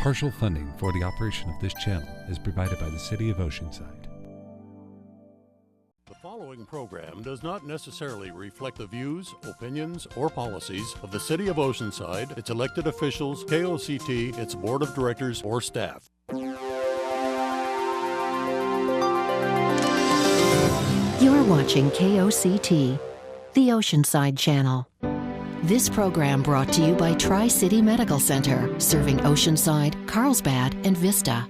Partial funding for the operation of this channel is provided by the City of Oceanside. The following program does not necessarily reflect the views, opinions, or policies of the City of Oceanside, its elected officials, KOCT, its board of directors, or staff. You're watching KOCT, the Oceanside channel. This program brought to you by Tri-City Medical Center, serving Oceanside, Carlsbad, and Vista.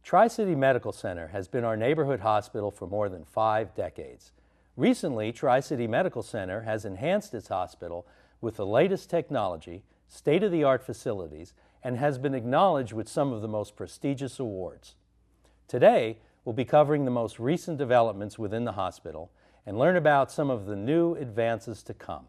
Tri-City Medical Center has been our neighborhood hospital for more than 5 decades. Recently, Tri-City Medical Center has enhanced its hospital with the latest technology, state-of-the-art facilities, and has been acknowledged with some of the most prestigious awards. Today, we'll be covering the most recent developments within the hospital and learn about some of the new advances to come.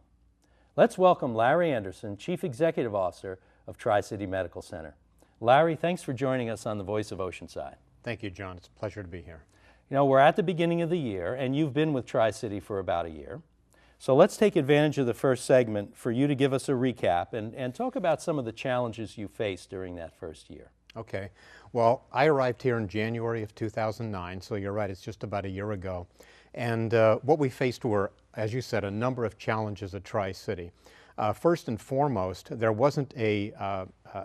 Let's welcome Larry Anderson, Chief Executive Officer of Tri-City Medical Center. Larry, thanks for joining us on the Voice of Oceanside. Thank you, John. It's a pleasure to be here. You know, we're at the beginning of the year, and you've been with Tri-City for about a year. So let's take advantage of the first segment for you to give us a recap and talk about some of the challenges you faced during that first year. Okay. Well, I arrived here in January of 2009, so you're right, it's just about a year ago. And what we faced were, as you said, a number of challenges at Tri-City. First and foremost, there wasn't a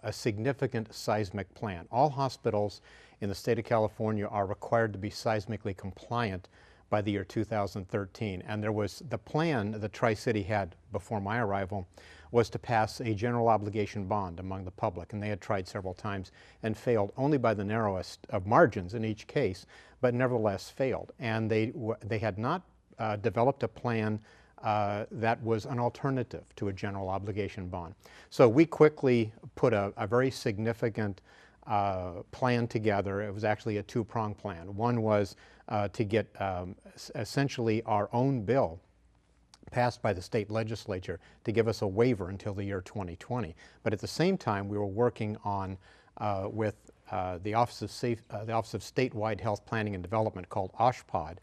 significant seismic plan. All hospitals in the state of California are required to be seismically compliant by the year 2013. And there was the plan that Tri-City had before my arrival was to pass a general obligation bond among the public. And they had tried several times and failed only by the narrowest of margins in each case, but nevertheless failed. And they had not developed a plan that was an alternative to a general obligation bond. So we quickly put a very significant plan together. It was actually a two-pronged plan. One was to get essentially our own bill passed by the state legislature to give us a waiver until the year 2020. But at the same time, we were working on with the Office of Statewide Health Planning and Development, called OSHPD,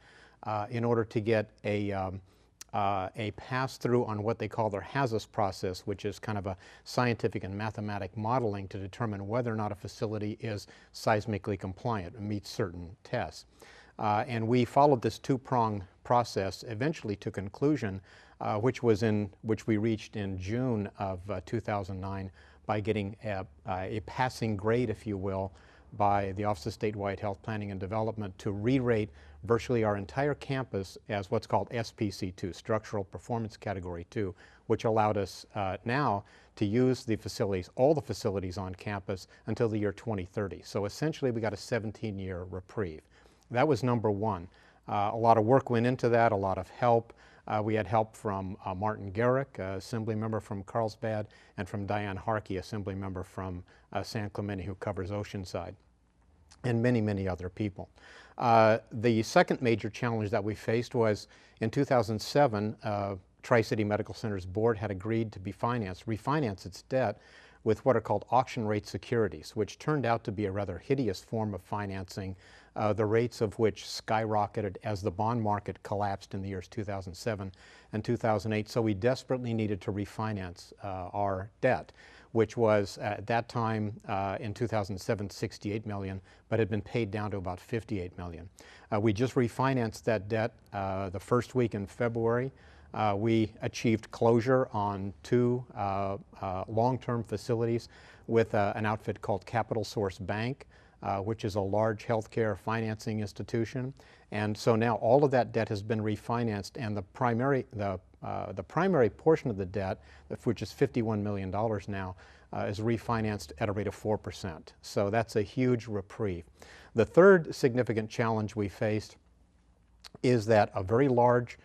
in order to get a pass-through on what they call their HAZUS process, which is kind of a scientific and mathematic modeling to determine whether or not a facility is seismically compliant and meets certain tests. And we followed this two-pronged process eventually to conclusion, which we reached in June of 2009 by getting a passing grade, if you will, by the Office of Statewide Health Planning and Development to re-rate virtually our entire campus as what's called SPC2, Structural Performance Category 2, which allowed us now to use the facilities, all the facilities on campus, until the year 2030. So essentially we got a 17-year reprieve. That was number one. A lot of work went into that, a lot of help. We had help from Martin Garrick, Assembly member from Carlsbad, and from Diane Harkey, Assembly member from San Clemente, who covers Oceanside, and many, many other people. The second major challenge that we faced was in 2007, Tri-City Medical Center's board had agreed to refinance its debt with what are called auction rate securities, which turned out to be a rather hideous form of financing, the rates of which skyrocketed as the bond market collapsed in the years 2007 and 2008. So we desperately needed to refinance our debt, which was at that time in 2007 $68 million, but had been paid down to about $58 million. We just refinanced that debt the first week in February. We achieved closure on 2 long-term facilities with an outfit called Capital Source Bank, which is a large healthcare financing institution. And so now all of that debt has been refinanced, and the primary portion of the debt, which is $51 million now, is refinanced at a rate of 4%. So that's a huge reprieve. The third significant challenge we faced is that a very large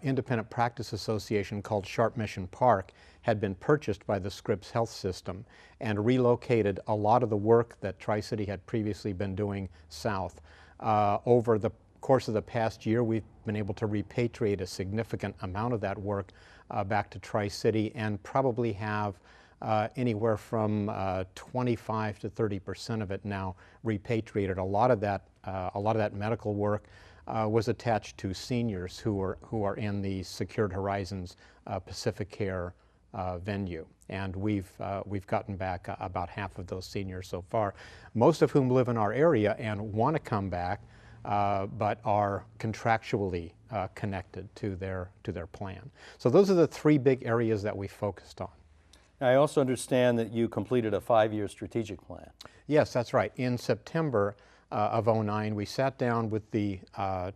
independent practice association called Sharp Mission Park had been purchased by the Scripps Health System and relocated a lot of the work that Tri-City had previously been doing south. Over the course of the past year, we've been able to repatriate a significant amount of that work back to Tri-City and probably have anywhere from 25 to 30% of it now repatriated. A lot of that medical work was attached to seniors who are in the Secured Horizons Pacific Care venue, and we've gotten back about half of those seniors so far, most of whom live in our area and want to come back, but are contractually connected to their plan. So those are the three big areas that we focused on. I also understand that you completed a 5-year strategic plan. Yes, that's right. In September of '09, we sat down with the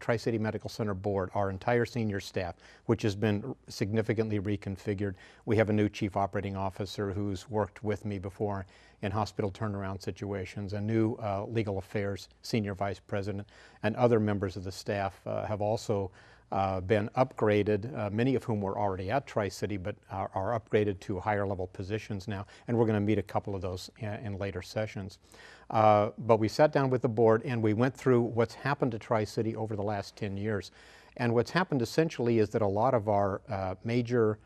Tri-City Medical Center board, our entire senior staff, which has been significantly reconfigured. We have a new chief operating officer who's worked with me before in hospital turnaround situations, a new legal affairs senior vice president, and other members of the staff have also been upgraded, many of whom were already at Tri-City, but are upgraded to higher level positions now, and we're going to meet a couple of those in later sessions. But we sat down with the board and we went through what's happened to Tri-City over the last 10 years. And what's happened essentially is that a lot of our major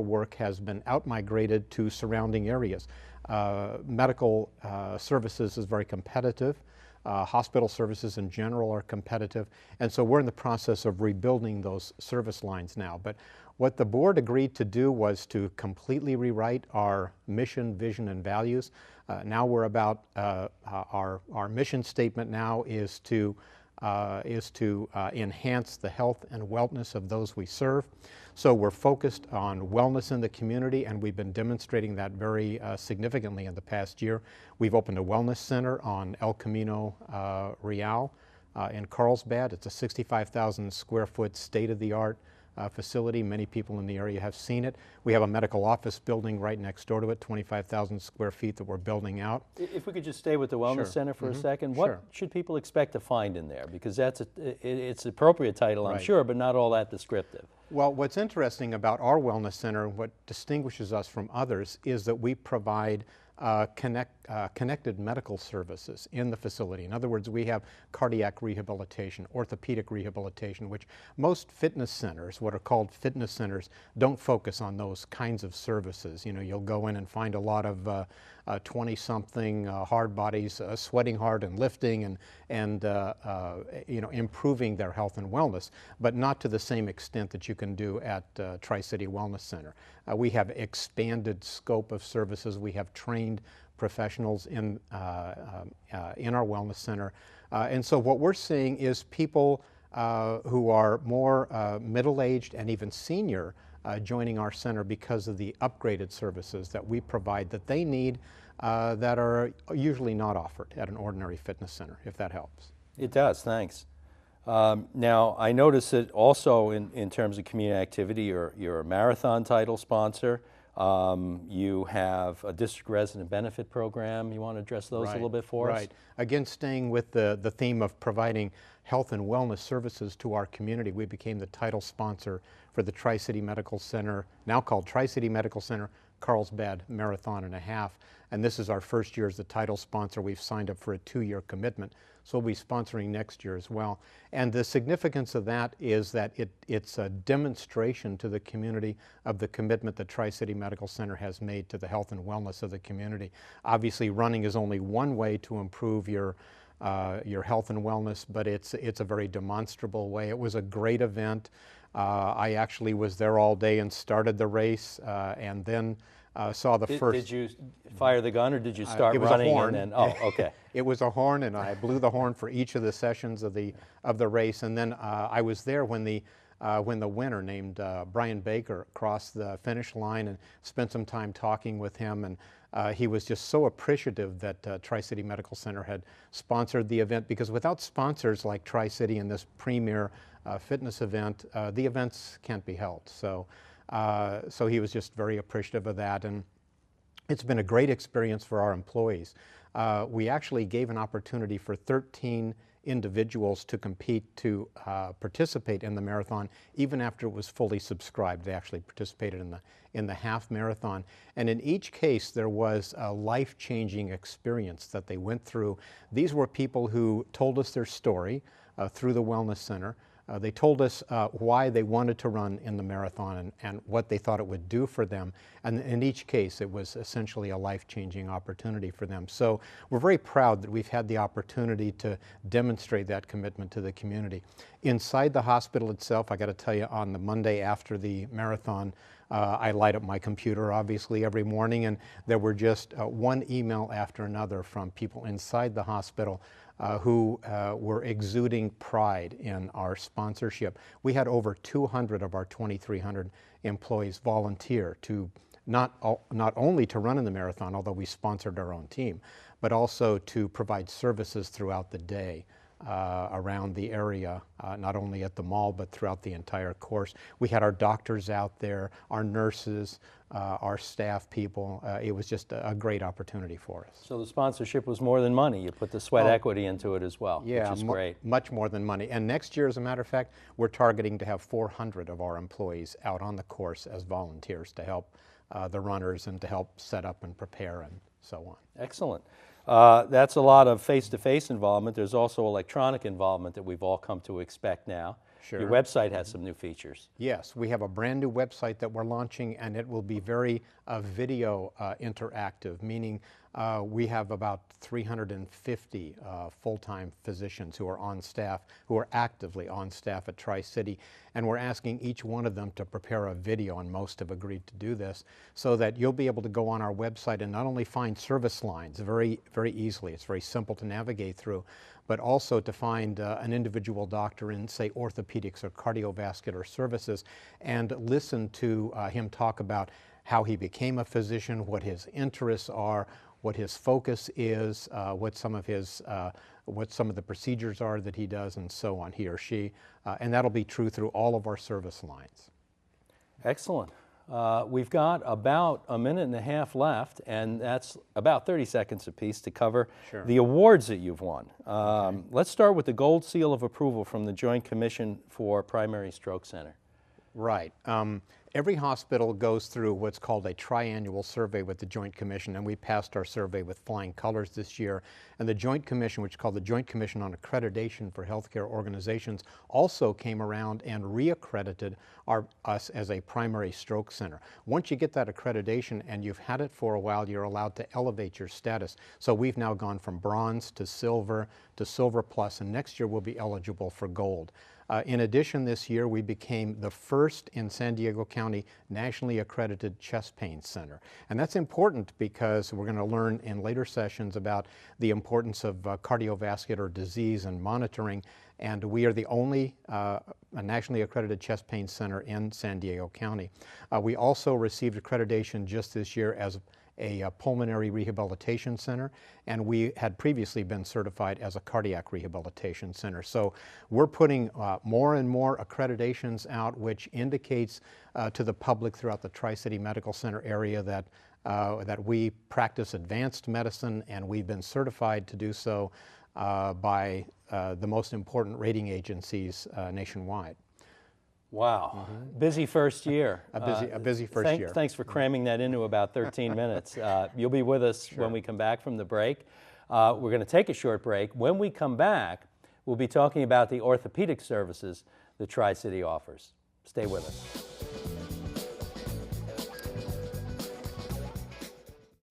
work has been outmigrated to surrounding areas. Medical services is very competitive. Hospital services in general are competitive, and so we're in the process of rebuilding those service lines now. But what the board agreed to do was to completely rewrite our mission, vision, and values. Now we're about, our mission statement now is to enhance the health and wellness of those we serve. So we're focused on wellness in the community, and we've been demonstrating that very significantly in the past year. We've opened a wellness center on El Camino Real in Carlsbad. It's a 65,000 square foot state-of-the-art facility. Many people in the area have seen it. We have a medical office building right next door to it, 25,000 square feet that we're building out. If we could just stay with the wellness Sure. center for a second, Sure. what should people expect to find in there? Because it's an appropriate title, I'm Right. sure, but not all that descriptive. Well, what's interesting about our wellness center, what distinguishes us from others, is that we provide connected medical services in the facility. In other words, we have cardiac rehabilitation, orthopedic rehabilitation, which most fitness centers, what are called fitness centers, don't focus on those kinds of services. You know, you'll go in and find a lot of 20-something hard bodies sweating hard and lifting and you know, improving their health and wellness, but not to the same extent that you can do at Tri-City Wellness Center. We have expanded scope of services. We have trained professionals in our wellness center. And so what we're seeing is people who are more middle-aged and even senior joining our center because of the upgraded services that we provide that they need that are usually not offered at an ordinary fitness center, if that helps. It does, thanks. Now, I notice that also in terms of community activity, you're a marathon title sponsor. You have a district resident benefit program. You want to address those a little bit for us? Right. Again, staying with the theme of providing health and wellness services to our community, we became the title sponsor for the Tri-City Medical Center, now called Tri-City Medical Center Carlsbad Marathon and a Half. And this is our first year as the title sponsor. We've signed up for a 2-year commitment, so we'll be sponsoring next year as well. And the significance of that is that it's a demonstration to the community of the commitment that Tri-City Medical Center has made to the health and wellness of the community. Obviously, running is only one way to improve your health and wellness, but it's a very demonstrable way. It was a great event. I actually was there all day and started the race, and then saw the first. Did you fire the gun, or did you start running? It was a horn. And then, oh, okay. It was a horn, and I blew the horn for each of the sessions of the race. And then I was there when the winner, named Brian Baker, crossed the finish line, and spent some time talking with him. And he was just so appreciative that Tri-City Medical Center had sponsored the event, because without sponsors like Tri-City in this premier fitness event, the events can't be held. So he was just very appreciative of that, and it's been a great experience for our employees. We actually gave an opportunity for 13 individuals to compete to participate in the marathon, even after it was fully subscribed. They actually participated in the half marathon, and in each case there was a life-changing experience that they went through. These were people who told us their story through the Wellness Center. They told us why they wanted to run in the marathon and what they thought it would do for them. And in each case, it was essentially a life-changing opportunity for them. So we're very proud that we've had the opportunity to demonstrate that commitment to the community. Inside the hospital itself, I got to tell you, on the Monday after the marathon, I light up my computer, obviously, every morning, and there were just one email after another from people inside the hospital who were exuding pride in our sponsorship. We had over 200 of our 2,300 employees volunteer to not only to run in the marathon, although we sponsored our own team, but also to provide services throughout the day around the area, not only at the mall, but throughout the entire course. We had our doctors out there, our nurses, our staff people. It was just a great opportunity for us. So the sponsorship was more than money. You put the sweat equity into it as well, yeah, which is great. Much more than money. And next year, as a matter of fact, we're targeting to have 400 of our employees out on the course as volunteers to help the runners and to help set up and prepare and so on. Excellent. That's a lot of face-to-face involvement. There's also electronic involvement that we've all come to expect now. Sure. Your website has some new features. Yes, we have a brand new website that we're launching, and it will be very video interactive, meaning we have about 350 full-time physicians who are on staff, who are actively on staff at Tri-City, and we're asking each one of them to prepare a video, and most have agreed to do this, so that you'll be able to go on our website and not only find service lines very easily, it's very simple to navigate through, but also to find an individual doctor in, say, orthopedics or cardiovascular services, and listen to him talk about how he became a physician, what his interests are, what his focus is, what some of the procedures are that he does, and so on, he or she. And that'll be true through all of our service lines. Excellent. We've got about a minute and a half left, and that's about 30 seconds apiece to cover the awards that you've won. Let's start with the Gold Seal of Approval from the Joint Commission for Primary Stroke Center. Right. Every hospital goes through what's called a triannual survey with the Joint Commission, and we passed our survey with flying colors this year. And the Joint Commission, which is called the Joint Commission on Accreditation for Healthcare Organizations, also came around and reaccredited us as a primary stroke center. Once you get that accreditation and you've had it for a while, you're allowed to elevate your status. So we've now gone from bronze to silver plus, and next year we'll be eligible for gold. In addition, this year we became the first in San Diego County nationally accredited chest pain center. And that's important because we're going to learn in later sessions about the importance of cardiovascular disease and monitoring. And we are the only nationally accredited chest pain center in San Diego County. We also received accreditation just this year as a pulmonary rehabilitation center, and we had previously been certified as a cardiac rehabilitation center. So we're putting more and more accreditations out, which indicates to the public throughout the Tri-City Medical Center area that we practice advanced medicine, and we've been certified to do so by the most important rating agencies nationwide. Wow. Busy first year. A busy first year. Thanks for cramming that into about 13 minutes. You'll be with us when we come back from the break. We're going to take a short break. When we come back, we'll be talking about the orthopedic services that Tri-City offers. Stay with us.